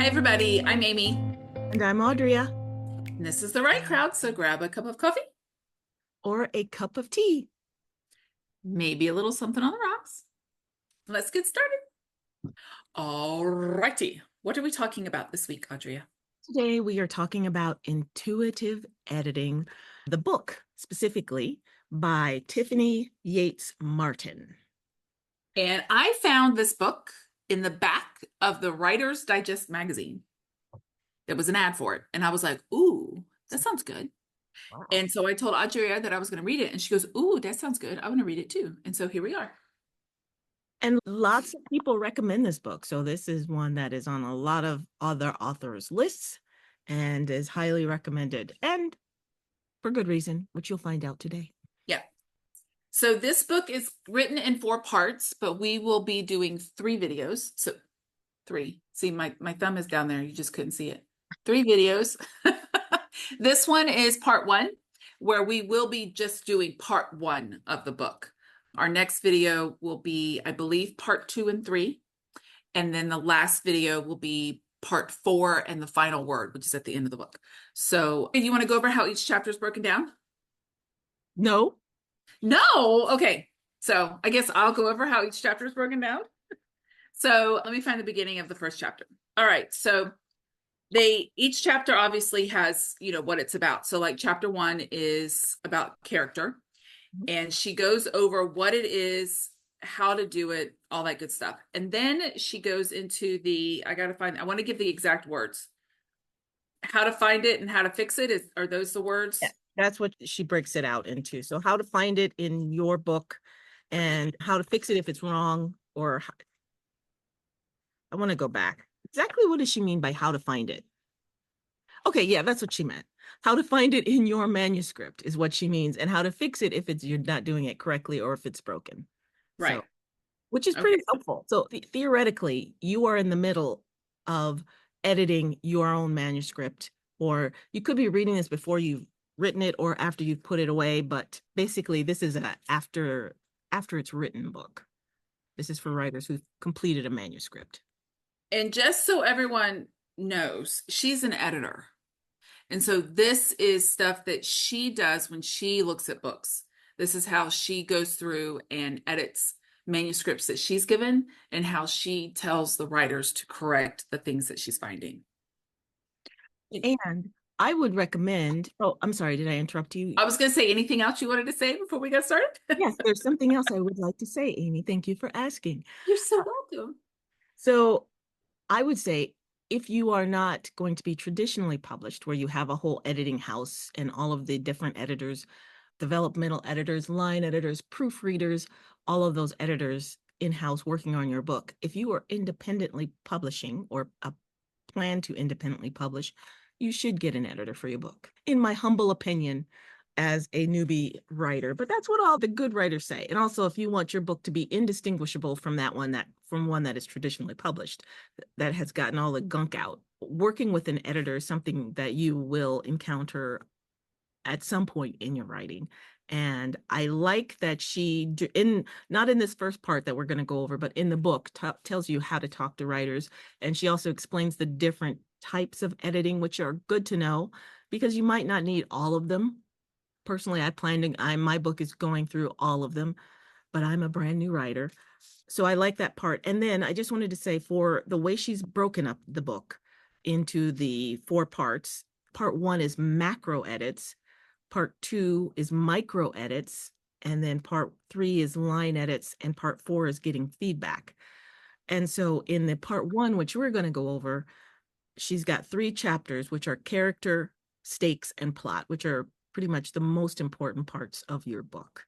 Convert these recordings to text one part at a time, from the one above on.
Hi, everybody. I'm Amy, And I'm Audrea, and this is the Right Crowd. So grab a cup of coffee, or a cup of tea. maybe a little something on the rocks. Let's get started. All righty. What are we talking about this week, Audrea? Today we are talking about intuitive editing, the book specifically by Tiffany Yates Martin. And I found this book in the back of the Writer's Digest magazine. There was an ad for it, and I was like, "Ooh, that sounds good." Wow. And so I told Audrea that I was going to read it, and she goes, "Ooh, that sounds good. I want to read it too." And so here we are. And lots of people recommend this book. So this is one that is on a lot of other authors' lists and is highly recommended. And for good reason, which you'll find out today. Yeah. So this book is written in 4 parts, but we will be doing 3 videos. So 3. See, my thumb is down there. You just couldn't see it. 3 videos. This one is part 1, where we will be just doing part 1 of the book. Our next video will be, I believe, part 2 and 3. And then the last video will be part 4 and the final word, which is at the end of the book. So you want to go over how each chapter is broken down? No. No. Okay. So I guess I'll go over how each chapter is broken down. So let me find the beginning of the first chapter. All right. So each chapter obviously has, what it's about. So like chapter 1 is about character, and she goes over what it is, how to do it, all that good stuff. And then she goes into I want to give the exact words. How to find it and how to fix it are those the Yeah, words? that's what she breaks it out into. So how to find it in your book and how to fix it if it's wrong, or I want to go back. Exactly what does she mean by how to find it? Okay, yeah, that's what she meant. How to find it in your manuscript is what she means, and how to fix it if you're not doing it correctly or if it's broken. Right. So, which is Okay. pretty helpful. So theoretically, you are in the middle of editing your own manuscript, or you could be reading this before you've written it or after you've put it away. But basically, this is a after it's written book. This is for writers who've completed a manuscript. And just so everyone knows, she's an editor. And so this is stuff that she does when she looks at books. This is how she goes through and edits manuscripts that she's given, and how she tells the writers to correct the things that she's finding. And I would recommend, oh, I'm sorry, did I interrupt you? I was going to say, anything else you wanted to say before we got started? Yes, there's something else I would like to say, Amy. Thank you for asking. You're so welcome. So I would say if you are not going to be traditionally published, where you have a whole editing house and all of the different editors, developmental editors, line editors, proofreaders, all of those editors in-house working on your book, if you are independently publishing or a plan to independently publish, you should get an editor for your book, in my humble opinion, as a newbie writer. But that's what all the good writers say. And also, if you want your book to be indistinguishable from one that is traditionally published, that has gotten all the gunk out, working with an editor is something that you will encounter at some point in your writing. And I like that she, in not in this first part that we're going to go over, but in the book, tells you how to talk to writers. And she also explains the different types of editing, which are good to know because you might not need all of them. Personally, my book is going through all of them, but I'm a brand new writer. So I like that part. And then I just wanted to say, for the way she's broken up the book into the 4 parts, part 1 is macro edits, part 2 is micro edits, and then part 3 is line edits, and part 4 is getting feedback. And so in the part 1, which we're going to go over, she's got 3 chapters, which are character, stakes, and plot, which are pretty much the most important parts of your book.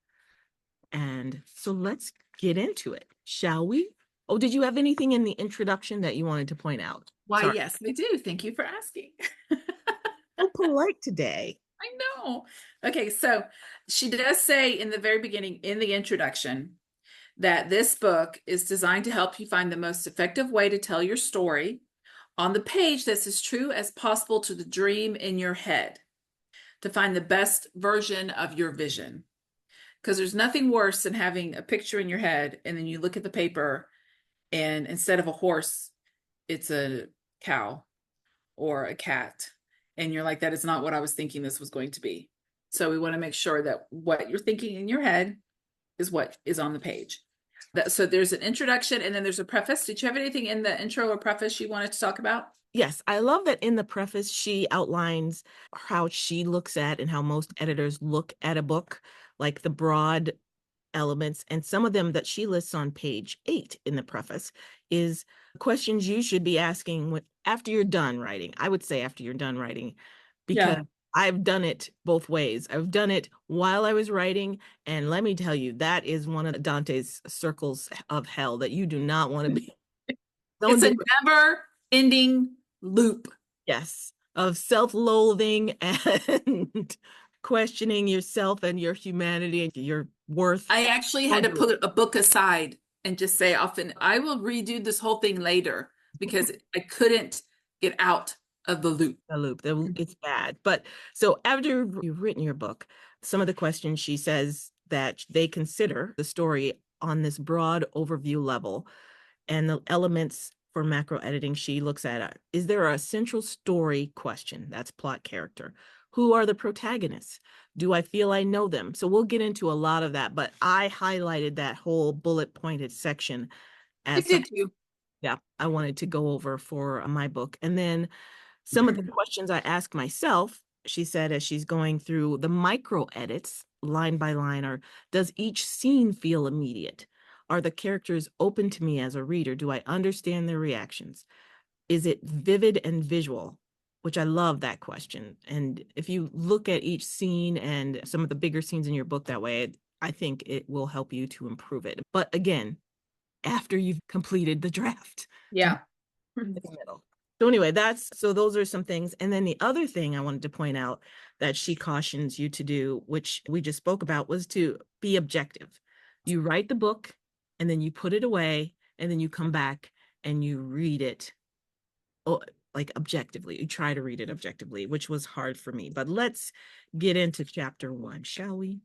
And so let's get into it, shall we? Oh, did you have anything in the introduction that you wanted to point out? Why, Sorry. yes, I do. Thank you for asking. So polite today. I know. Okay, so she does say in the very beginning, in the introduction, that this book is designed to help you find the most effective way to tell your story on the page that's as true as possible to the dream in your head, to find the best version of your vision. Because there's nothing worse than having a picture in your head and then you look at the paper and instead of a horse, it's a cow or a cat. And you're like, that is not what I was thinking this was going to be. So we want to make sure that what you're thinking in your head is what is on the page. So there's an introduction and then there's a preface. Did you have anything in the intro or preface you wanted to talk about? Yes, I love that in the preface, she outlines how she looks at and how most editors look at a book, like the broad elements, and some of them that she lists on page 8 in the preface is questions you should be asking after you're done writing. I would say after you're done writing, because Yeah. I've done it both ways. I've done it while I was writing, and let me tell you, that is one of Dante's circles of hell that you do not want to be. Don't It's do a it. never ending loop. Yes, of self-loathing and questioning yourself and your humanity and your worth. I actually had Don't to do it. put a book aside and just say often, I will redo this whole thing later because I couldn't get out of the loop. A loop. It's bad. But so after you've written your book, some of the questions she says that they consider the story on this broad overview level and the elements for macro editing she looks at is there a central story question? That's plot character. Who are the protagonists? Do I feel I know them? So we'll get into a lot of that, but I highlighted that whole bullet pointed section I as did something, too. yeah, I wanted to go over for my book. And then some of the questions I ask myself, she said, as she's going through the micro edits line by line, are does each scene feel immediate? Are the characters open to me as a reader? Do I understand their reactions? Is it vivid and visual? Which I love that question. And if you look at each scene and some of the bigger scenes in your book that way, I think it will help you to improve it. But again, after you've completed the draft. Yeah. In the middle. So anyway, those are some things. And then the other thing I wanted to point out that she cautions you to do, which we just spoke about, was to be objective. You write the book and then you put it away and then you come back and you read it, oh, like objectively. You try to read it objectively, which was hard for me. But let's get into chapter 1, shall we?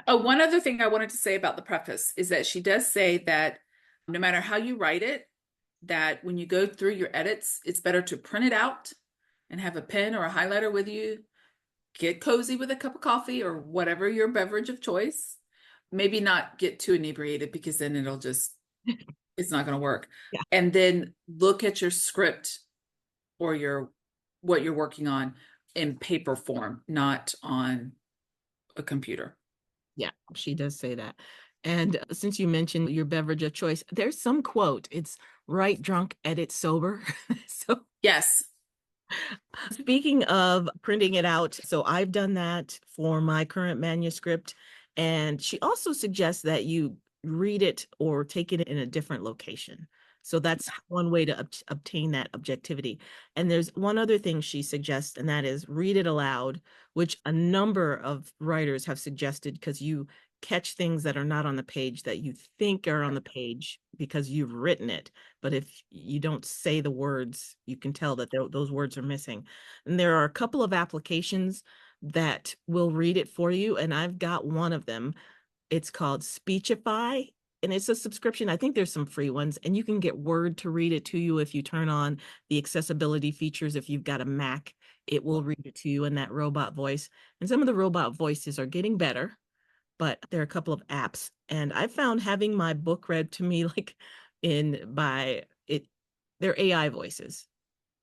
Oh, one other thing I wanted to say about the preface is that she does say that no matter how you write it, that when you go through your edits, it's better to print it out and have a pen or a highlighter with you. Get cozy with a cup of coffee or whatever your beverage of choice. Maybe not get too inebriated because then it's not going to work. Yeah. And then look at your script or what you're working on in paper form, not on a computer. Yeah, she does say that. And since you mentioned your beverage of choice, there's some quote. It's write drunk, edit sober. So Yes. speaking of printing it out, so I've done that for my current manuscript. And she also suggests that you read it or take it in a different location. So that's one way to obtain that objectivity. And there's one other thing she suggests, and that is read it aloud, which a number of writers have suggested because you catch things that are not on the page that you think are on the page because you've written it. But if you don't say the words, you can tell that those words are missing. And there are a couple of applications that will read it for you. And I've got one of them. It's called Speechify, and it's a subscription. I think there's some free ones, and you can get Word to read it to you if you turn on the accessibility features. If you've got a Mac, it will read it to you in that robot voice. And some of the robot voices are getting better, but there are a couple of apps. And I found having my book read to me like they're AI voices.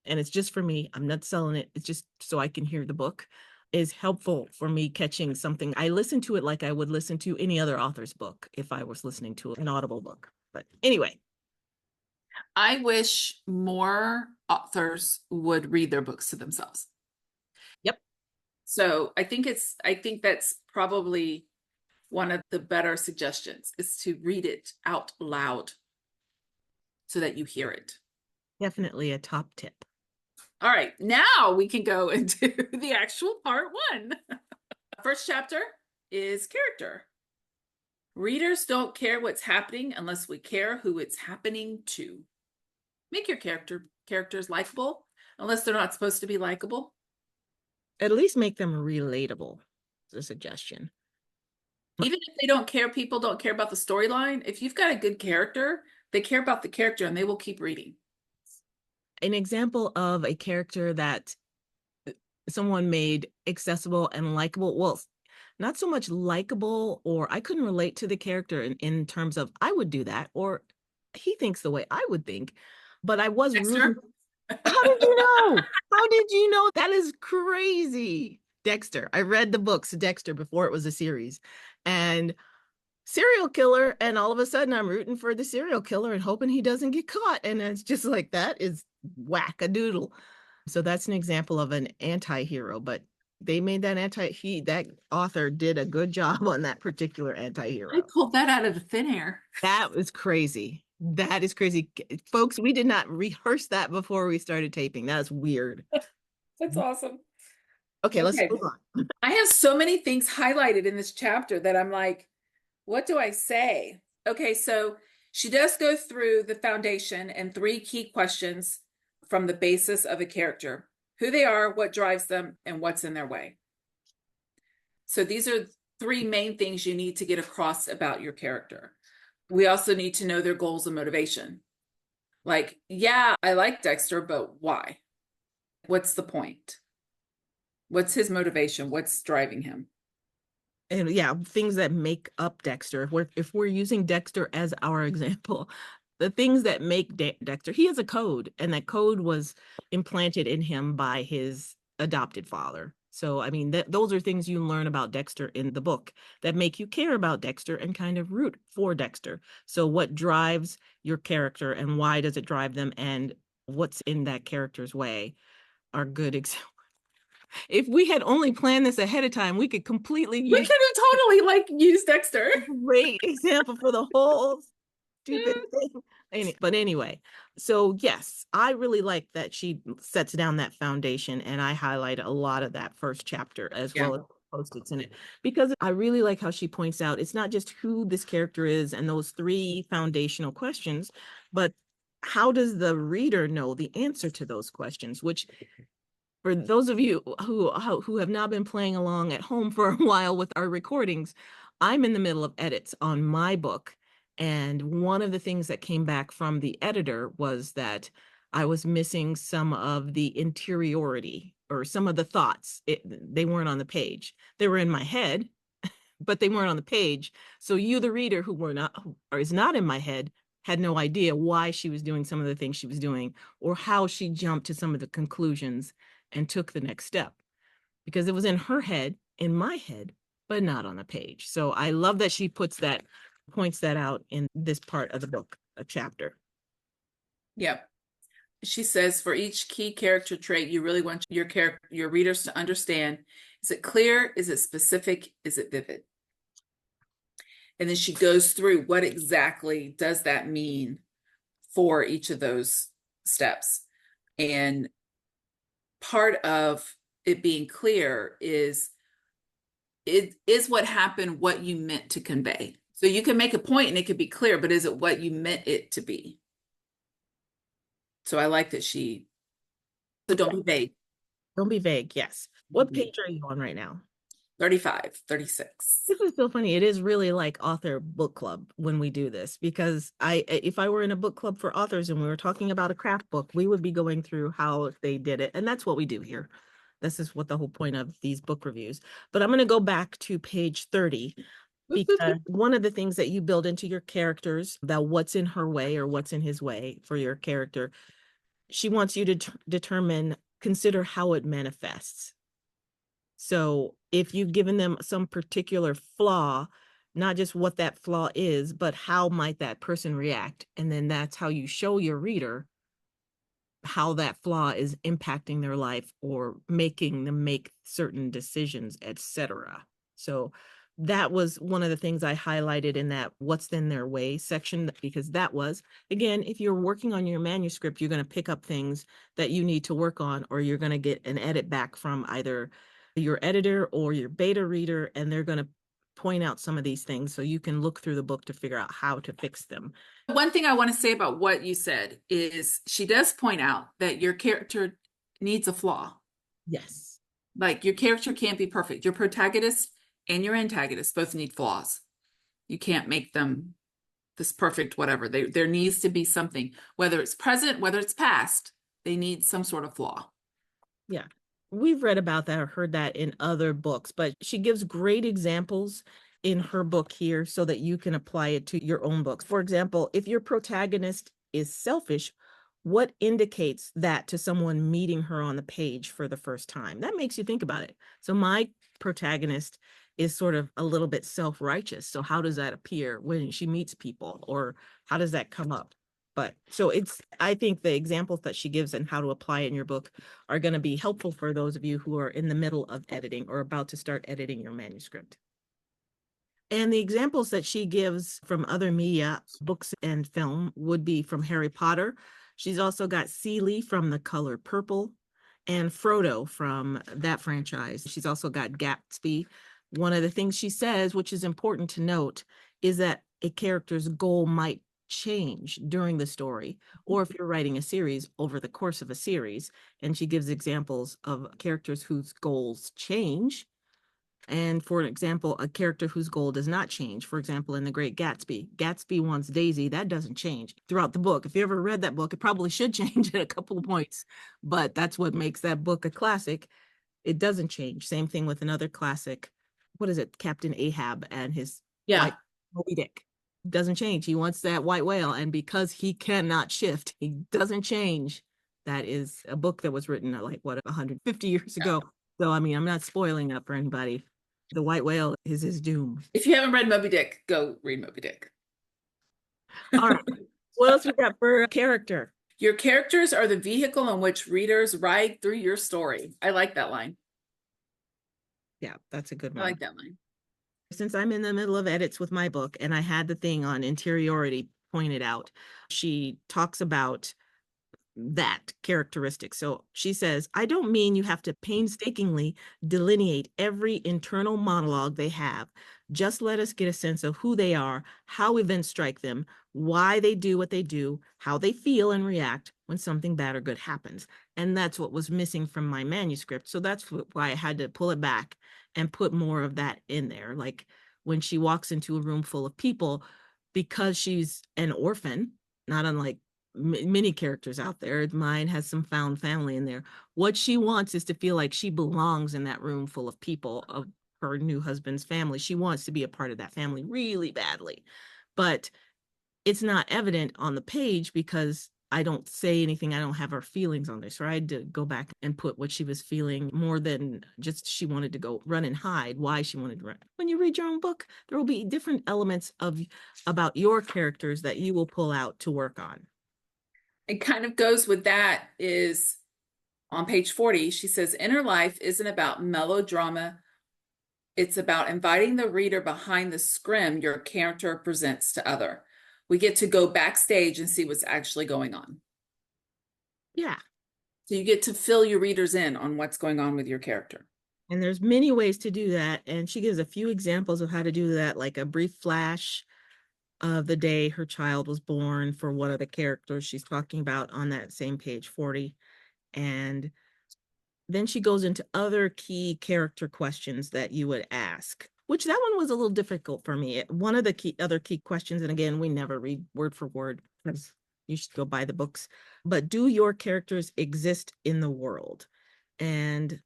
And it's just for me. I'm not selling it. It's just so I can hear the book is helpful for me catching something. I listen to it like I would listen to any other author's book if I was listening to an Audible book. But anyway, I wish more authors would read their books to themselves. yep, So I think that's probably one of the better suggestions is to read it out loud so that you hear it. definitely a top tip. All right, now we can go into the actual part 1. First chapter is character. Readers don't care what's happening unless we care who it's happening to. Make your characters likable unless they're not supposed to be likable. At least make them relatable, is a suggestion. Even if they don't care, people don't care about the storyline. If you've got a good character, they care about the character and they will keep reading. An example of a character that someone made accessible and likable. Well, not so much likable, or I couldn't relate to the character in terms of I would do that, or he thinks the way I would think, but I was rooting. Dexter. How did you know? How did you know? That is crazy. Dexter. I read the books Dexter before it was a series, and serial killer, and all of a sudden I'm rooting for the serial killer and hoping he doesn't get caught, and it's just like that is whack-a-doodle. So that's an example of an anti-hero, but they made that author did a good job on that particular I anti-hero. pulled that out of the thin air. That was crazy. That is crazy. Folks, we did not rehearse that before we started taping. That's weird. That's awesome. Okay, let's Okay. move on. I have so many things highlighted in this chapter that I'm like, what do I say? Okay, so she does go through the foundation and three key questions from the basis of a character: who they are, what drives them, and what's in their way. So these are three main things you need to get across about your character. We also need to know their goals and motivation. Like, yeah, I like Dexter, but why? What's the point? What's his motivation? What's driving him? And yeah, things that make up Dexter. If we're using Dexter as our example, the things that make Dexter, he has a code, and that code was implanted in him by his adopted father. So, I mean, those are things you learn about Dexter in the book that make you care about Dexter and kind of root for Dexter. So, what drives your character and why does it drive them, and what's in that character's way are good examples. If we had only planned this ahead of time, we could completely We use could have totally like used Dexter. a great example for the whole stupid thing. But anyway, so yes, I really like that she sets down that foundation, and I highlight a lot of that first chapter as Yeah. well as post-its in it, because I really like how she points out it's not just who this character is and those three foundational questions, but how does the reader know the answer to those questions, which for those of you who have now been playing along at home for a while with our recordings, I'm in the middle of edits on my book. And one of the things that came back from the editor was that I was missing some of the interiority or some of the thoughts. They weren't on the page. They were in my head, but they weren't on the page. So you, the reader, who is not in my head, had no idea why she was doing some of the things she was doing or how she jumped to some of the conclusions and took the next step, because it was in her head, in my head, but not on the page. So I love that she points that out in this part of the book, a chapter. Yep. She says for each key character trait, you really want your readers to understand: is it clear? Is it specific? Is it vivid? And then she goes through what exactly does that mean for each of those steps. And part of it being clear is what happened what you meant to convey. So you can make a point and it could be clear, but is it what you meant it to be? So I like that so don't be vague. Don't be vague. Yes. What page are you on right now? 35, 36. This is so funny. It is really like author book club when we do this, because if I were in a book club for authors and we were talking about a craft book, we would be going through how they did it. And that's what we do here. This is what the whole point of these book reviews. But I'm going to go back to page 30, because one of the things that you build into your characters, that what's in her way or what's in his way for your character, she wants you to consider how it manifests. So if you've given them some particular flaw, not just what that flaw is, but how might that person react? And then that's how you show your reader how that flaw is impacting their life or making them make certain decisions, etc. So that was one of the things I highlighted in that what's in their way section, because that was, again, if you're working on your manuscript, you're going to pick up things that you need to work on, or you're going to get an edit back from either your editor or your beta reader, and they're going to point out some of these things so you can look through the book to figure out how to fix them. One thing I want to say about what you said is she does point out that your character needs a flaw. Yes. Like your character can't be perfect. Your protagonist and your antagonist both need flaws. You can't make them this perfect whatever. There needs to be something, whether it's present, whether it's past, They need some sort of flaw. Yeah. We've read about that or heard that in other books, but she gives great examples in her book here so that you can apply it to your own books. For example, if your protagonist is selfish, what indicates that to someone meeting her on the page for the first time? That makes you think about it. So my protagonist is sort of a little bit self-righteous. So how does that appear when she meets people, or how does that come up? But so I think the examples that she gives and how to apply it in your book are going to be helpful for those of you who are in the middle of editing or about to start editing your manuscript. And the examples that she gives from other media, books and film, would be from Harry Potter. She's also got Seeley from The Color Purple and Frodo from that franchise. She's also got Gatsby. One of the things she says, which is important to note, is that a character's goal might change during the story, or if you're writing a series, over the course of a series. And she gives examples of characters whose goals change. And for example, a character whose goal does not change. For example, in The Great Gatsby, Gatsby wants Daisy. That doesn't change throughout the book. If you ever read that book, it probably should change at a couple of points, but that's what makes that book a classic. It doesn't change. Same thing with another classic. What is it? Captain Ahab and his Yeah. white Moby Dick. Doesn't change. He wants that white whale. And because he cannot shift, he doesn't change. That is a book that was written like, what, 150 years ago. So, I mean, I'm not spoiling that for anybody. The white whale is his doom. If you haven't read Moby Dick, go read Moby Dick. All right. What else we got for a character? Your characters are the vehicle in which readers ride through your story. I like that line. Yeah, that's a good I one. like that line. Since I'm in the middle of edits with my book and I had the thing on interiority pointed out, she talks about that characteristic. So she says, I don't mean you have to painstakingly delineate every internal monologue they have. Just let us get a sense of who they are, how events strike them, why they do what they do, how they feel and react when something bad or good happens. And that's what was missing from my manuscript. So that's why I had to pull it back and put more of that in there. Like when she walks into a room full of people, because she's an orphan, not unlike many characters out there. Mine has some found family in there. What she wants is to feel like she belongs in that room full of people, of her new husband's family. She wants to be a part of that family really badly. But it's not evident on the page because I don't say anything. I don't have her feelings on there. So I had to go back and put what she was feeling more than just she wanted to go run and hide, why she wanted to run. When you read your own book, there will be different elements of about your characters that you will pull out to work on. It kind of goes with that is on page 40, she says, inner life isn't about melodrama. It's about inviting the reader behind the scrim your character presents to other. We get to go backstage and see what's actually going on. Yeah. So you get to fill your readers in on what's going on with your character. And there's many ways to do that. And she gives a few examples of how to do that, like a brief flash of the day her child was born for one of the characters she's talking about on that same page 40. And then she goes into other key character questions that you would ask, which that one was a little difficult for me. One of the other key questions, and again, we never read word for word because you should go buy the books, but do your characters exist in the world? And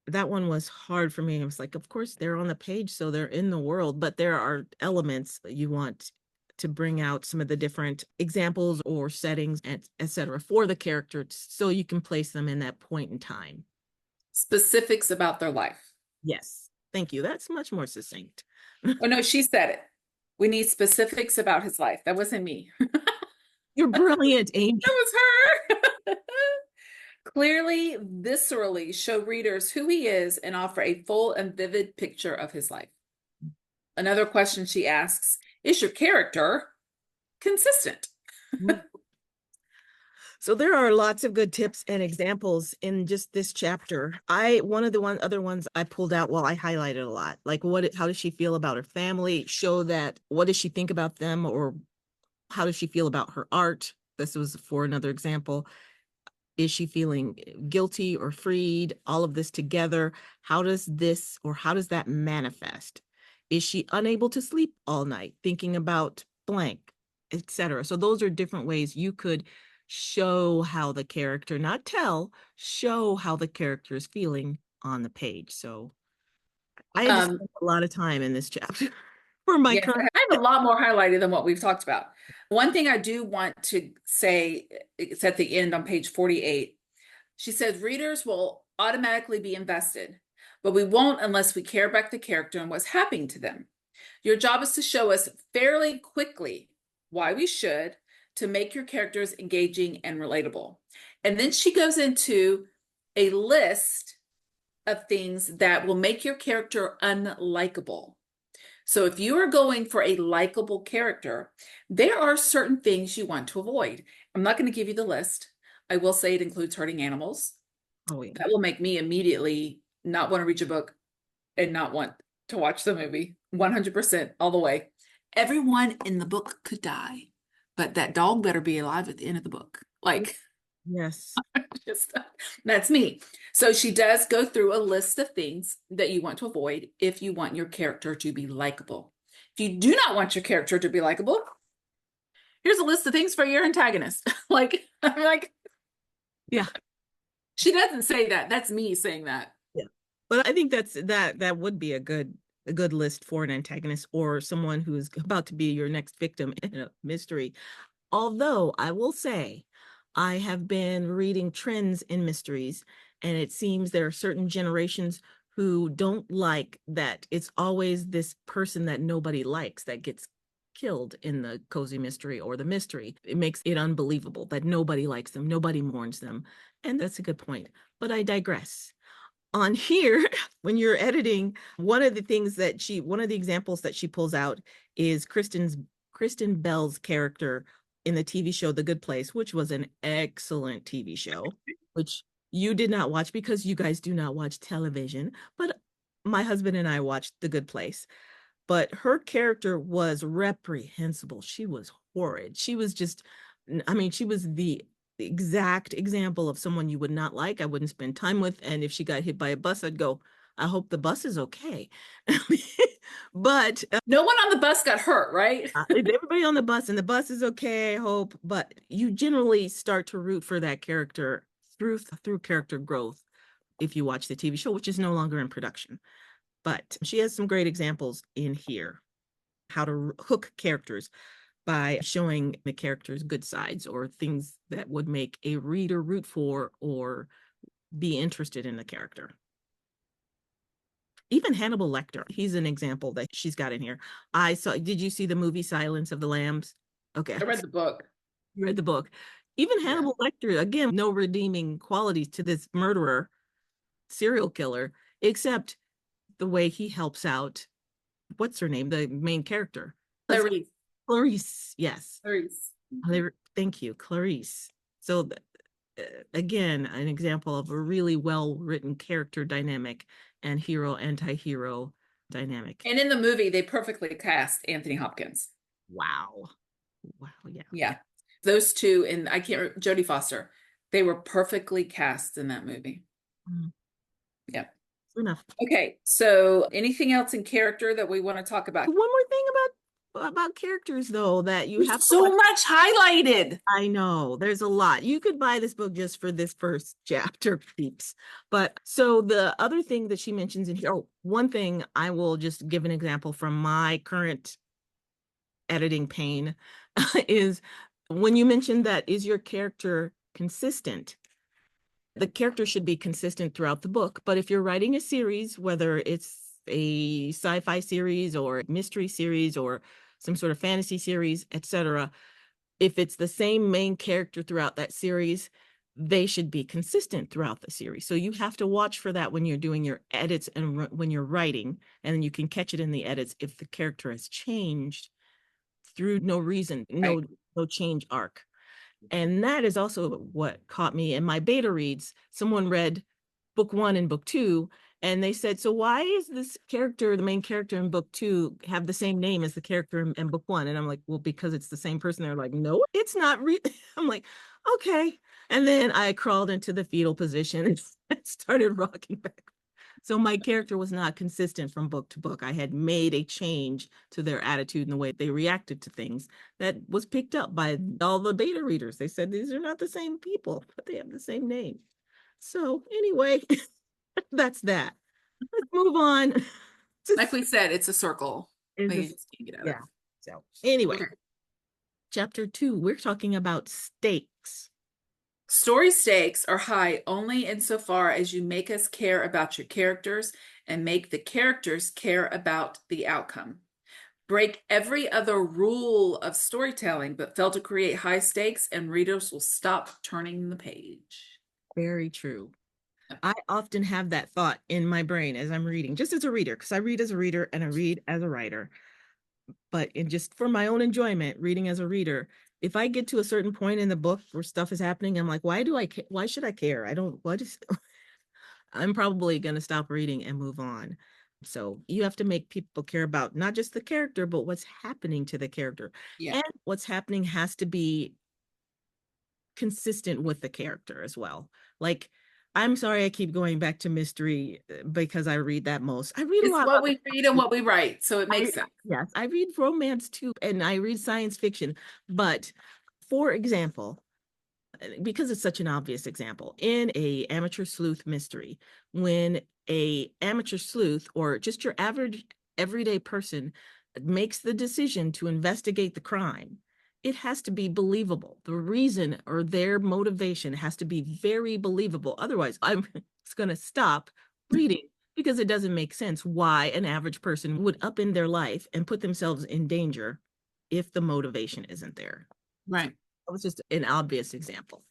that one was hard for me. I was like, of course they're on the page, so they're in the world, but there are elements that you want to bring out some of the different examples or settings, and etc. for the characters so you can place them in that point in time. Specifics about their life. Yes, thank you. That's much more succinct. Oh no, she said it. We need specifics about his life. That wasn't me. You're brilliant, Amy. That was her. Clearly, viscerally show readers who he is and offer a full and vivid picture of his life. Another question she asks, is your character consistent? So there are lots of good tips and examples in just this chapter. One of the other ones I pulled out, well, I highlighted a lot. Like how does she feel about her family? Show that, what does she think about them, or how does she feel about her art? This was for another example. Is she feeling guilty or freed? All of this together. How does that manifest? Is she unable to sleep all night thinking about blank, etc.? So those are different ways you could show how the character, not tell, show how the character is feeling on the page. So I had to spend a lot of time in this chapter for my Yes, current. I have a lot more highlighted than what we've talked about. One thing I do want to say, it's at the end on page 48. She says readers will automatically be invested, but we won't unless we care about the character and what's happening to them. Your job is to show us fairly quickly why we should, to make your characters engaging and relatable. And then she goes into a list of things that will make your character unlikable. So if you are going for a likable character, there are certain things you want to avoid. I'm not going to give you the list. I will say it includes hurting animals. Oh, yeah. That will make me immediately not want to read a book and not want to watch the movie 100% all the way. Everyone in the book could die, but that dog better be alive at the end of the book. Like, Yes. just that's me. So she does go through a list of things that you want to avoid if you want your character to be likable. If you do not want your character to be likable, here's a list of things for your antagonist. like, I'm like, Yeah. she doesn't say that. That's me saying that. Yeah. But I think that would be a good list for an antagonist or someone who is about to be your next victim in a mystery. Although I will say, I have been reading trends in mysteries, and it seems there are certain generations who don't like that it's always this person that nobody likes that gets killed in the cozy mystery or the mystery. It makes it unbelievable that nobody likes them, nobody mourns them. And that's a good point. But I digress. On here, when you're editing, one of the examples that she pulls out is Kristen Bell's character in the TV show The Good Place, which was an excellent TV show, which you did not watch because you guys do not watch television. But my husband and I watched The Good Place. But her character was reprehensible. She was horrid. She was just, I mean, she was the exact example of someone you would not like. I wouldn't spend time with. And if she got hit by a bus, I'd go, I hope the bus is okay. But No one on the bus got hurt, right? everybody on the bus, and the bus is okay, I hope. But you generally start to root for that character through character growth if you watch the TV show, which is no longer in production. But she has some great examples in here, how to hook characters by showing the character's good sides or things that would make a reader root for or be interested in the character. Even Hannibal Lecter, he's an example that she's got in here. Did you see the movie Silence of the Lambs? Okay. I read the book. You read the book. Even Hannibal Lecter, again, no redeeming qualities to this murderer, serial killer, except the way he helps out. What's her name? The main character. Clarice. Clarice, yes. Clarice. Thank you, Clarice. So again, an example of a really well-written character dynamic and hero anti-hero dynamic. And in the movie, they perfectly cast Anthony Hopkins. Wow. Yeah. Yeah. Those two, and I can't, Jodie Foster, they were perfectly cast in that movie. Mm. Yeah. Enough. Okay. So anything else in character that we want to talk about? One more thing about characters, though, that you have so much highlighted. I know there's a lot. You could buy this book just for this first chapter, peeps. But so the other thing that she mentions in here, one thing I will just give an example from my current editing pain is when you mentioned that is your character consistent? The character should be consistent throughout the book. But if you're writing a series, whether it's a sci-fi series or mystery series or some sort of fantasy series, etc., if it's the same main character throughout that series, they should be consistent throughout the series. So you have to watch for that when you're doing your edits and when you're writing, and then you can catch it in the edits if the character has changed through no reason, no change arc. And that is also what caught me in my beta reads. Someone read book 1 and book 2, and they said, so why is this character, the main character in book 2, have the same name as the character in book 1? And I'm like, well, because it's the same person. They're like, no, it's not. I'm like, okay. And then I crawled into the fetal position and started rocking back. So my character was not consistent from book to book. I had made a change to their attitude and the way they reacted to things that was picked up by all the beta readers. They said these are not the same people, but they have the same name. So anyway, that's that. Let's move on. Like we said, it's a circle Is that you this, just can't get out of. yeah. So anyway, Okay. chapter 2, we're talking about stakes. Story stakes are high only insofar as you make us care about your characters and make the characters care about the outcome. Break every other rule of storytelling, but fail to create high stakes, and readers will stop turning the page. Very true. I often have that thought in my brain as I'm reading, just as a reader, because I read as a reader and I read as a writer. But in just for my own enjoyment, reading as a reader, if I get to a certain point in the book where stuff is happening, I'm like, why should I care? I don't, what is, I'm probably going to stop reading and move on. So you have to make people care about not just the character, but what's happening to the character. Yeah. And what's happening has to be consistent with the character as well. Like, I'm sorry I keep going back to mystery because I read that most. I read a It's lot what of we read and what we write, so it makes sense. yes, I read romance too, and I read science fiction. But for example, because it's such an obvious example, in a amateur sleuth mystery, when a amateur sleuth or just your average everyday person makes the decision to investigate the crime, it has to be believable. The reason or their motivation has to be very believable. Otherwise, I'm just going to stop reading because it doesn't make sense why an average person would upend their life and put themselves in danger if the motivation isn't there. Right. That was just an obvious example.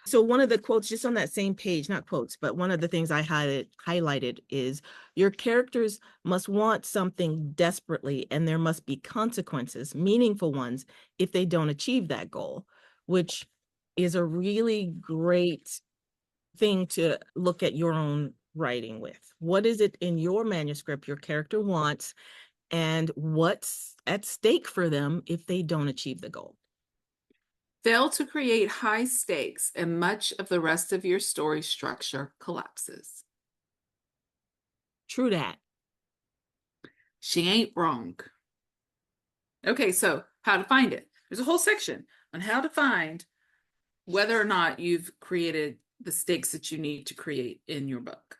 So one of the quotes just on that same page, not quotes, but one of the things I highlighted is your characters must want something desperately and there must be consequences, meaningful ones, if they don't achieve that goal, which is a really great thing to look at your own writing with. What is it in your manuscript your character wants and what's at stake for them if they don't achieve the goal? Fail to create high stakes, and much of the rest of your story structure collapses. True that. She ain't wrong. Okay, so how to find it. There's a whole section on how to find whether or not you've created the stakes that you need to create in your book.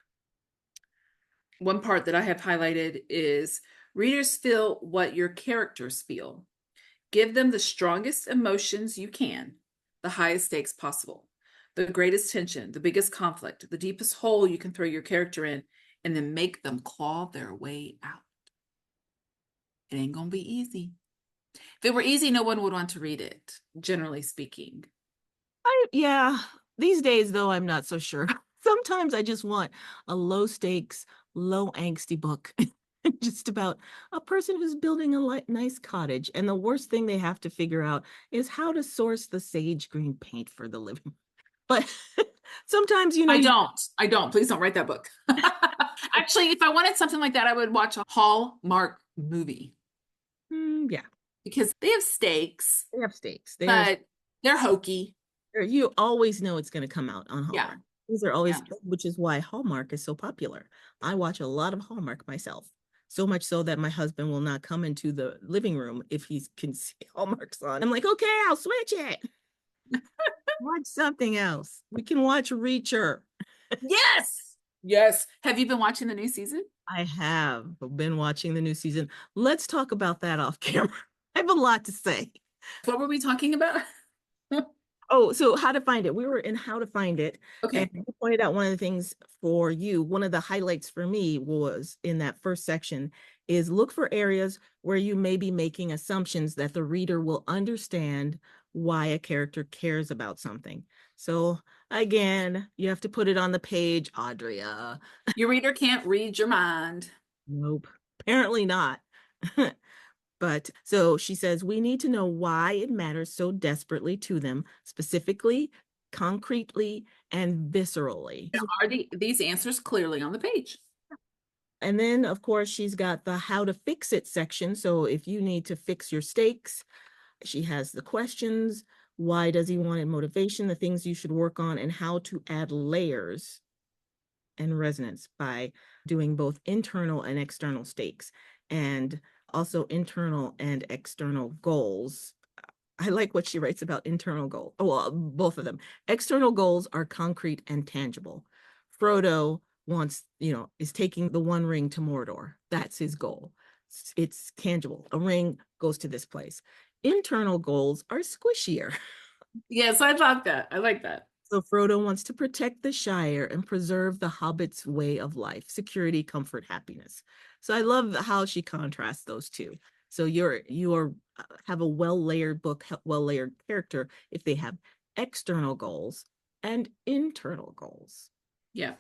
One part that I have highlighted is readers feel what your characters feel. Give them the strongest emotions you can, the highest stakes possible, the greatest tension, the biggest conflict, the deepest hole you can throw your character in, and then make them claw their way out. It ain't gonna be easy. If it were easy, no one would want to read it, generally speaking. Yeah, these days though, I'm not so sure. Sometimes I just want a low stakes, low angsty book. Just about a person who's building a nice cottage, and the worst thing they have to figure out is how to source the sage green paint for the living. But sometimes, I don't. Please don't write that book. Actually, if I wanted something like that, I would watch a Hallmark movie yeah, because they have stakes, they have stakes. but they're hokey. You always know it's going to come out on Yeah. Hallmark. These are always, Yeah. which is why Hallmark is so popular. I watch a lot of Hallmark myself. So much so that my husband will not come into the living room if he can see Hallmarks on. I'm like, okay, I'll switch it. Watch something else. We can watch Reacher. Yes. Yes. Have you been watching the new season? I have been watching the new season. Let's talk about that off camera. I have a lot to say. What were we talking about? Oh, so how to find it. We were in how to find it. Okay. And you pointed out one of the things for you. One of the highlights for me was in that first section is look for areas where you may be making assumptions that the reader will understand why a character cares about something. So again, you have to put it on the page, Audrea. Your reader can't read your mind. Nope, apparently not. But so she says, we need to know why it matters so desperately to them, specifically, concretely, and viscerally. Are these answers clearly on the page? And then, of course, she's got the how to fix it section. So if you need to fix your stakes, she has the questions. Why does he want it? Motivation, the things you should work on, and how to add layers. and resonance by doing both internal and external stakes, and also internal and external goals. I like what she writes about internal goals. Oh, well, both of them. External goals are concrete and tangible. Frodo wants, is taking the One Ring to Mordor. That's his goal. It's tangible. A ring goes to this place. Internal goals are squishier. Yes, I thought that. I like that. So Frodo wants to protect the Shire and preserve the Hobbit's way of life, security, comfort, happiness. So I love how she contrasts those two. So you're have a well-layered book, well-layered character if they have external goals and internal goals. Yeah.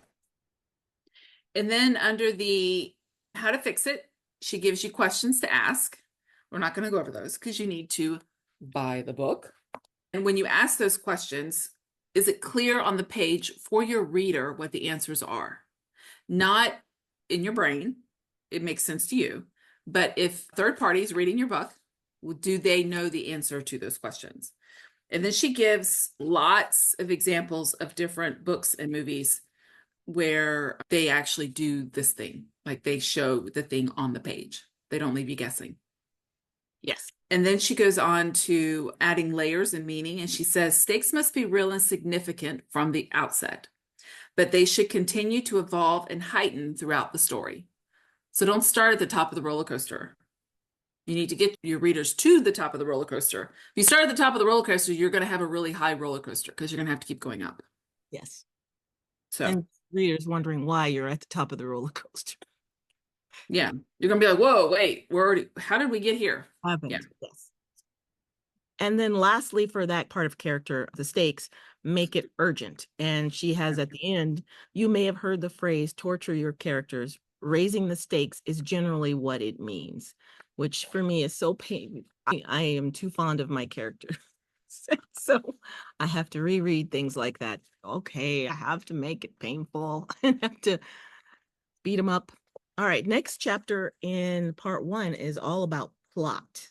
And then under the how to fix it, she gives you questions to ask. We're not going to go over those because you need to buy the book. And when you ask those questions, is it clear on the page for your reader what the answers are? Not in your brain, it makes sense to you, but if third parties reading your book, do they know the answer to those questions? And then she gives lots of examples of different books and movies where they actually do this thing, like they show the thing on the page. They don't leave you guessing. Yes. And then she goes on to adding layers and meaning, and she says stakes must be real and significant from the outset, but they should continue to evolve and heighten throughout the story. So don't start at the top of the roller coaster. You need to get your readers to the top of the roller coaster. If you start at the top of the roller coaster, you're going to have a really high roller coaster because you're going to have to keep going up. Yes. So, And readers wondering why you're at the top of the roller coaster. yeah, you're going to be like, whoa, wait, how did we get here? Happened. Yeah. Yes. And then lastly, for that part of character, the stakes, make it urgent. And she has at the end, you may have heard the phrase torture your characters. Raising the stakes is generally what it means, which for me is so pain. I am too fond of my characters. So I have to reread things like that. Okay, I have to make it painful. I have to beat them up. All right, next chapter in part 1 is all about plot.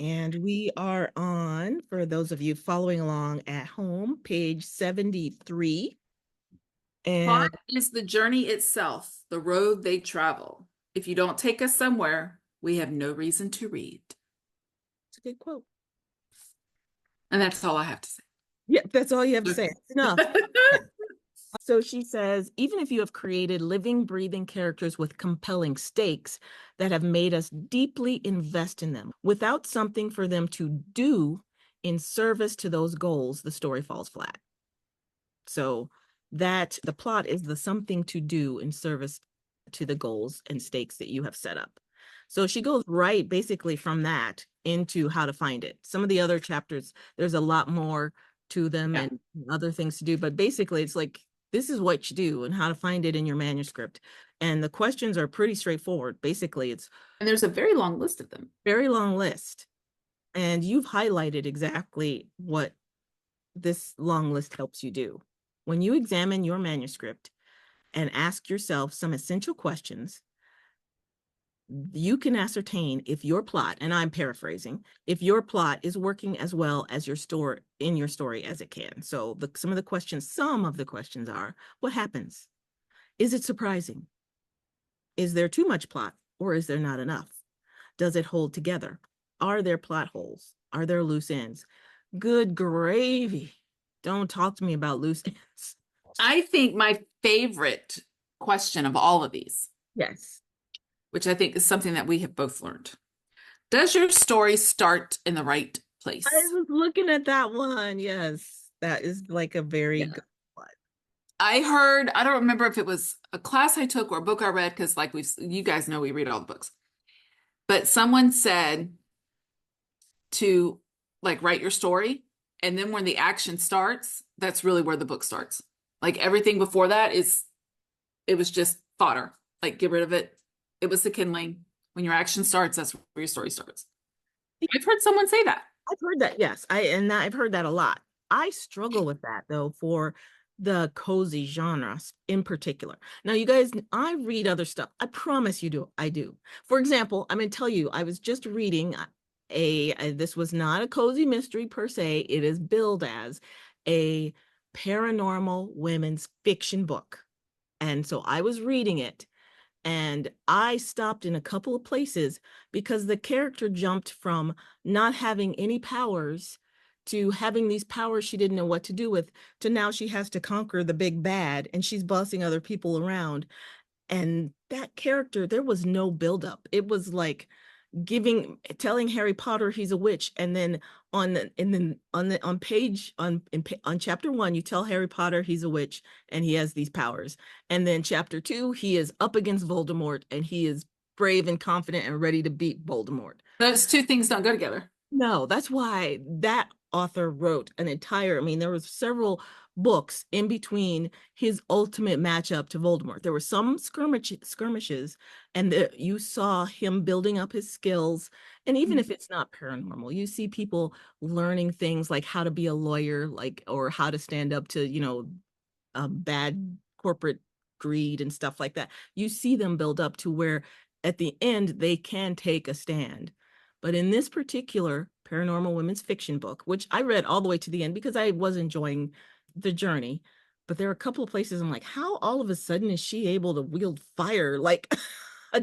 And we are on, for those of you following along at home, page 73. Plot And is the journey itself, the road they travel. If you don't take us somewhere, we have no reason to read. it's a good quote. And that's all I have to say. Yeah, that's all you have to say. It's enough. So she says, even if you have created living, breathing characters with compelling stakes that have made us deeply invest in them, without something for them to do in service to those goals, the story falls flat. So that the plot is the something to do in service to the goals and stakes that you have set up. So she goes right basically from that into how to find it. Some of the other chapters, there's a lot more to them and other things to do, but basically it's like, this is what you do and how to find it in your manuscript. And the questions are pretty straightforward. Basically, it's And there's a very long list of them. very long list. And you've highlighted exactly what this long list helps you do. When you examine your manuscript and ask yourself some essential questions, you can ascertain if your plot, and I'm paraphrasing, if your plot is working as well as your story in your story as it can. So some of the questions are, what happens? Is it surprising? Is there too much plot or is there not enough? Does it hold together? Are there plot holes? Are there loose ends? Good gravy. Don't talk to me about loose ends. I think my favorite question of all of these, Yes. which I think is something that we have both learned. Does your story start in the right place? I was looking at that one. Yes. That is like a very good one. I don't remember if it was a class I took or a book I read, because like you guys know we read all the books. But someone said to like write your story, and then when the action starts, that's really where the book starts. Like everything before that it was just fodder. Like get rid of it. It was the kindling. When your action starts, that's where your story starts. I've heard someone say that. I've heard that, yes. I've heard that a lot. I struggle with that though for the cozy genres in particular. Now, you guys, I read other stuff. I promise you do. I do. For example, I'm going to tell you, I was just reading this was not a cozy mystery per se. It is billed as a paranormal women's fiction book. And so I was reading it, and I stopped in a couple of places because the character jumped from not having any powers to having these powers she didn't know what to do with, to now she has to conquer the big bad and she's bossing other people around. And that character, there was no buildup. It was like telling Harry Potter he's a witch, and then on page on chapter 1 you tell Harry Potter he's a witch and he has these powers, and then chapter 2 he is up against Voldemort and he is brave and confident and ready to beat Voldemort. Those two things don't go together. No, that's why that author wrote an entire, I mean, there was several books in between his ultimate matchup to Voldemort. There were some skirmishes, and you saw him building up his skills. And even if it's not paranormal, you see people learning things like how to be a lawyer, like, or how to stand up to, bad corporate greed and stuff like that. You see them build up to where at the end they can take a stand. But in this particular paranormal women's fiction book, which I read all the way to the end because I was enjoying the journey, but there are a couple of places I'm like, how all of a sudden is she able to wield fire like a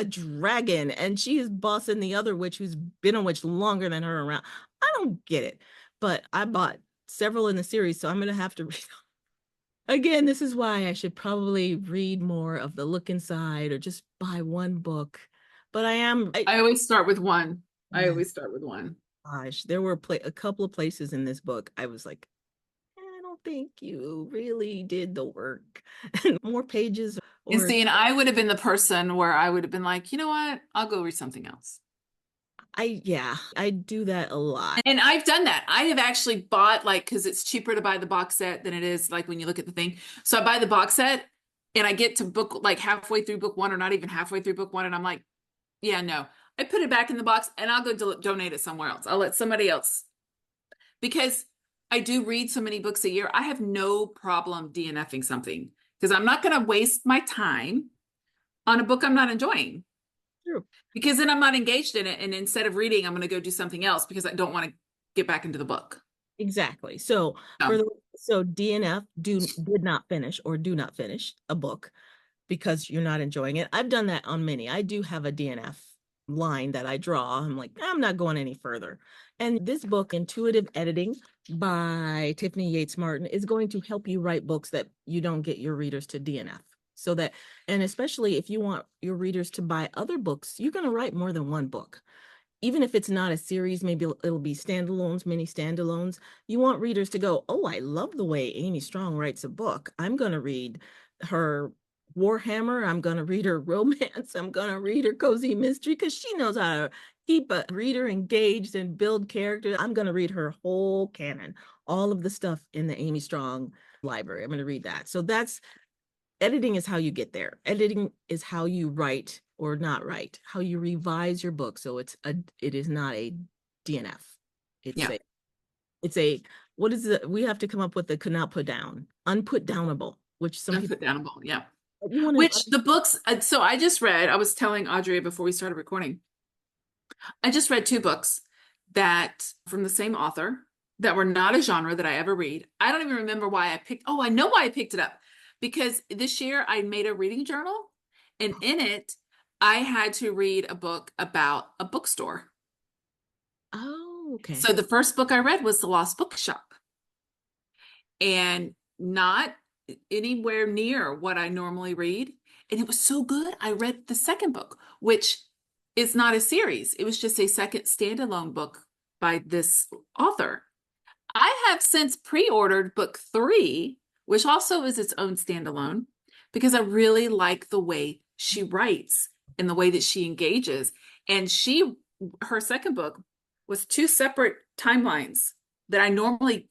dragon, and she is bossing the other witch who's been a witch longer than her around? I don't get it. But I bought several in the series, so I'm going to have to read. Again, this is why I should probably read more of the look inside or just buy one book. But I always start with one. I always start with one. Gosh, there were a couple of places in this book I was like, I don't think you really did the work. More pages And or see, and I would have been the person where I would have been like, you know what? I'll go read something else. I do that a lot. And I've done that. I have actually bought, like, because it's cheaper to buy the box set than it is like when you look at the thing. So I buy the box set and I get to book like halfway through book one or not even halfway through book one. And I'm like, yeah, no. I put it back in the box and I'll go donate it somewhere else. I'll let somebody else, because I do read so many books a year. I have no problem DNFing something because I'm not going to waste my time on a book I'm not enjoying. True. Because then I'm not engaged in it. And instead of reading, I'm going to go do something else because I don't want to get back into the book. Exactly. So DNF, did not finish or do not finish a book because you're not enjoying it. I've done that on many. I do have a DNF line that I draw. I'm like, I'm not going any further. And this book, Intuitive Editing by Tiffany Yates Martin, is going to help you write books that you don't get your readers to DNF. So that, and especially if you want your readers to buy other books, you're going to write more than one book. Even if it's not a series, maybe it'll be standalones, mini standalones. You want readers to go, oh, I love the way Amy Strong writes a book. I'm going to read her Warhammer. I'm going to read her romance. I'm going to read her cozy mystery because she knows how to keep a reader engaged and build characters. I'm going to read her whole canon, all of the stuff in the Amy Strong library. I'm going to read that. So editing is how you get there. Editing is how you write or not write, how you revise your book. So it is not a DNF. It's a what is it? We have to come up with the could not put down, unput downable, which some people Unput downable. Yeah. which The books, so I was telling Audrea before we started recording, I just read two books that from the same author that were not a genre that I ever read. I don't even remember why I know why I picked it up. Because this year I made a reading journal, and in it, I had to read a book about a bookstore. Oh, okay. So the first book I read was The Lost Bookshop, and not anywhere near what I normally read. And it was so good. I read the second book, which is not a series. It was just a second standalone book by this author. I have since pre-ordered book 3, which also is its own standalone, because I really like the way she writes and the way that she engages. And her second book was 2 separate timelines that I normally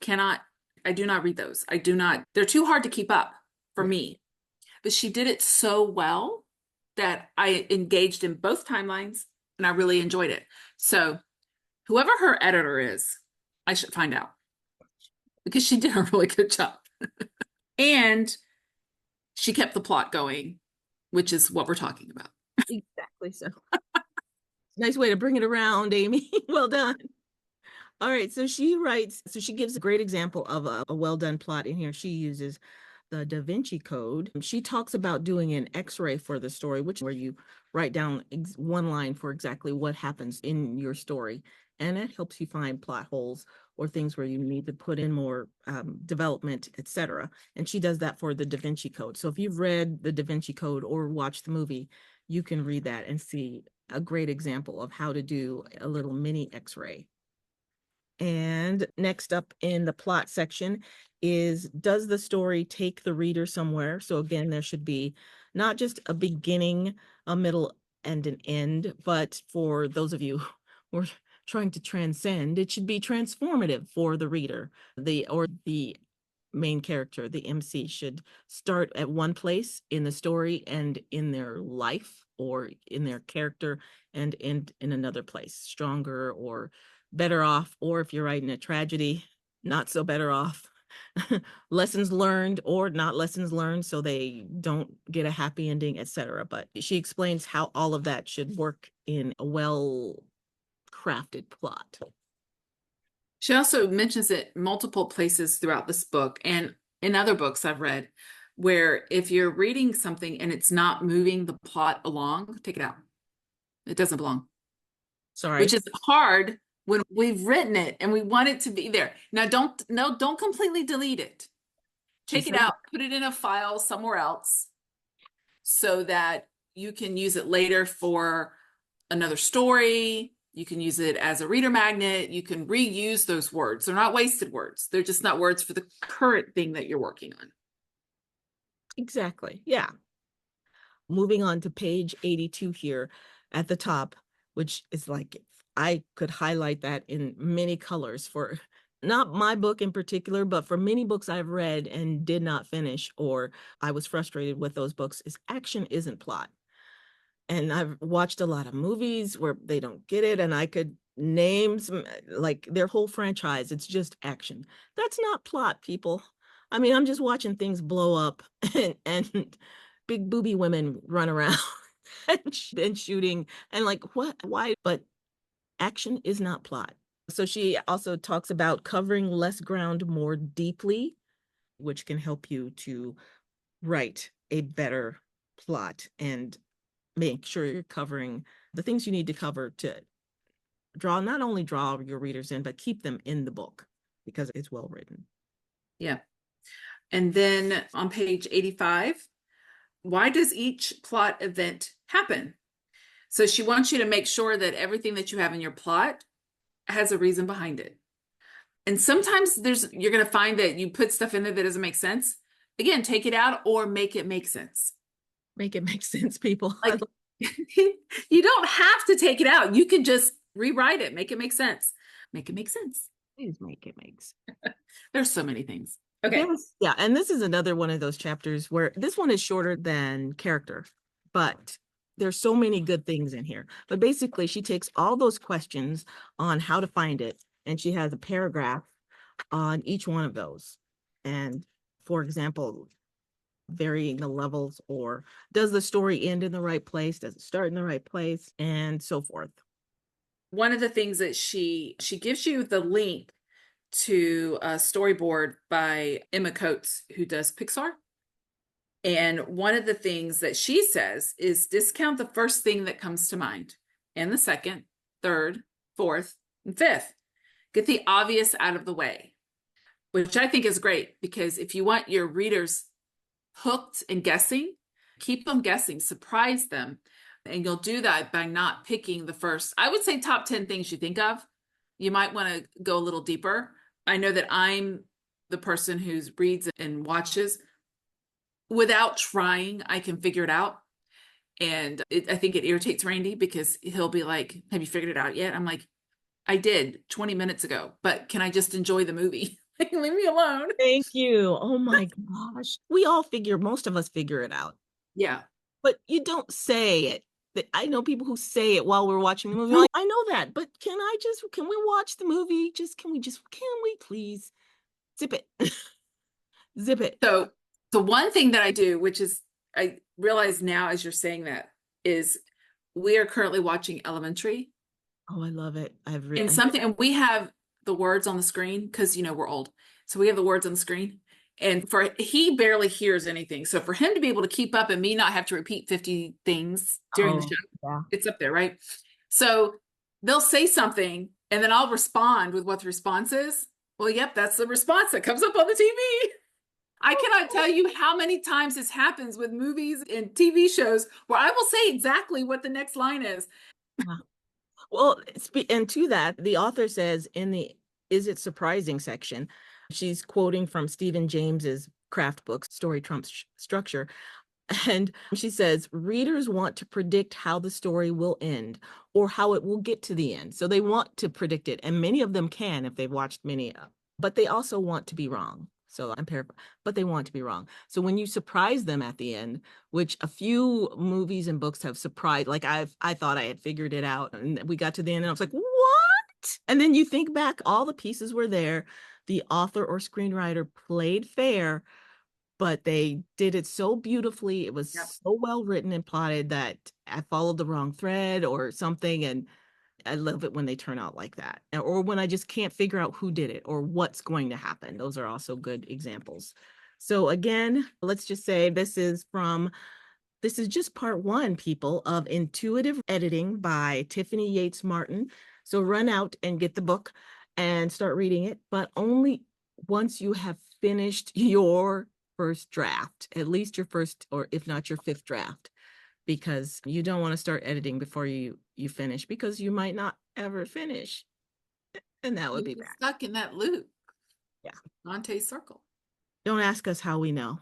I do not read those. They're too hard to keep up for me. But she did it so well that I engaged in both timelines and I really enjoyed it. So whoever her editor is, I should find out, because she did a really good job. And she kept the plot going, which is what we're talking about. Exactly. So nice way to bring it around, Amy. Well done. All right. So she gives a great example of a well done plot in here. She uses the Da Vinci Code. She talks about doing an X-ray for the story, which where you write down one line for exactly what happens in your story. And it helps you find plot holes or things where you need to put in more development, etc. And she does that for the Da Vinci Code. So if you've read the Da Vinci Code or watched the movie, you can read that and see a great example of how to do a little mini X-ray. And next up in the plot section is, does the story take the reader somewhere? So again, there should be not just a beginning, a middle, and an end, but for those of you who are trying to transcend, it should be transformative for the reader. The main character, the MC, should start at one place in the story and in their life or in their character and end in another place, stronger or better off, or if you're writing a tragedy, not so better off. Lessons learned or not lessons learned, so they don't get a happy ending, etc. But she explains how all of that should work in a well-crafted plot. She also mentions it multiple places throughout this book and in other books I've read, where if you're reading something and it's not moving the plot along, take it out. It doesn't belong. Sorry. Which is hard when we've written it and we want it to be there. Now, don't completely delete it. Take it out, put it in a file somewhere else so that you can use it later for another story. You can use it as a reader magnet. You can reuse those words. They're not wasted words. They're just not words for the current thing that you're working on. Exactly. Yeah. Moving on to page 82 here at the top, which is like, I could highlight that in many colors for not my book in particular, but for many books I've read and did not finish, or I was frustrated with those books, is action isn't plot. And I've watched a lot of movies where they don't get it, and I could name some, like their whole franchise, it's just action. That's not plot, people. I mean, I'm just watching things blow up and big booby women run around and shooting and like, what, why? But action is not plot. So she also talks about covering less ground more deeply, which can help you to write a better plot and make sure you're covering the things you need to cover to not only draw your readers in, but keep them in the book because it's well written. Yeah. And then on page 85, why does each plot event happen? So she wants you to make sure that everything that you have in your plot has a reason behind it. And sometimes you're going to find that you put stuff in there that doesn't make sense. Again, take it out or make it make sense. Make it make sense, people. Like, you don't have to take it out. You can just rewrite it, make it make sense. Make it make sense. Please make it make sense. There's so many things. Okay. Yeah, and this is another one of those chapters where this one is shorter than character, but there's so many good things in here. But basically, she takes all those questions on how to find it, and she has a paragraph on each one of those. And for example, varying the levels, or does the story end in the right place? Does it start in the right place? And so forth. One of the things that she gives you the link to a storyboard by Emma Coates, who does Pixar. And one of the things that she says is discount the first thing that comes to mind, and the second, third, fourth, and fifth. Get the obvious out of the way, which I think is great, because if you want your readers hooked and guessing, keep them guessing, surprise them. And you'll do that by not picking the first, I would say, top 10 things you think of. You might want to go a little deeper. I know that I'm the person who reads and watches. Without trying, I can figure it out. And I think it irritates Randy because he'll be like, have you figured it out yet? I'm like, I did 20 minutes ago, but can I just enjoy the movie? Like, leave me alone. Thank you. Oh my gosh. Most of us figure it out. Yeah. But you don't say it. I know people who say it while we're watching the movie. Like, I know that, but can we watch the movie? Can we please zip it? Zip it. So the one thing that I do, which is, I realize now as you're saying that, is we are currently watching Elementary. Oh, I love it. And we have the words on the screen because, we're old. So we have the words on the screen. And he barely hears anything. So for him to be able to keep up and me not have to repeat 50 things during the Oh, show, yeah. it's up there, right? So they'll say something and then I'll respond with what the response is. Well, yep, that's the response that comes up on the TV. I cannot tell you how many times this happens with movies and TV shows where I will say exactly what the next line is. Yeah. Well, and to that, the author says in the "Is It Surprising" section, she's quoting from Stephen James's craft book, Story Trumps Structure. And she says, readers want to predict how the story will end or how it will get to the end. So they want to predict it. And many of them can if they've watched many, but they also want to be wrong. So I'm paraphrasing, but they want to be wrong. So when you surprise them at the end, which a few movies and books have surprised, like I thought I had figured it out, and we got to the end and I was like, what? And then you think back, all the pieces were there. The author or screenwriter played fair, but they did it so beautifully. It was Yep. so well written and plotted that I followed the wrong thread or something. And I love it when they turn out like that, or when I just can't figure out who did it or what's going to happen. Those are also good examples. So again, let's just say this is just part one, people, of Intuitive Editing by Tiffany Yates Martin. So run out and get the book and start reading it, but only once you have finished your first draft, at least your first, or if not your fifth draft, because you don't want to start editing before you finish, because you might not ever finish, and that would You be get bad. stuck in that loop. Yeah. Dante's circle. Don't ask us how we know.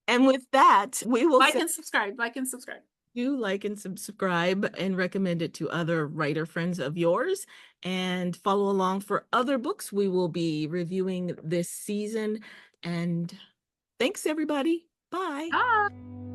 And with that, we will Like and subscribe. Like and subscribe. do like and subscribe and recommend it to other writer friends of yours, and follow along for other books we will be reviewing this season. And thanks, everybody. Bye. Bye.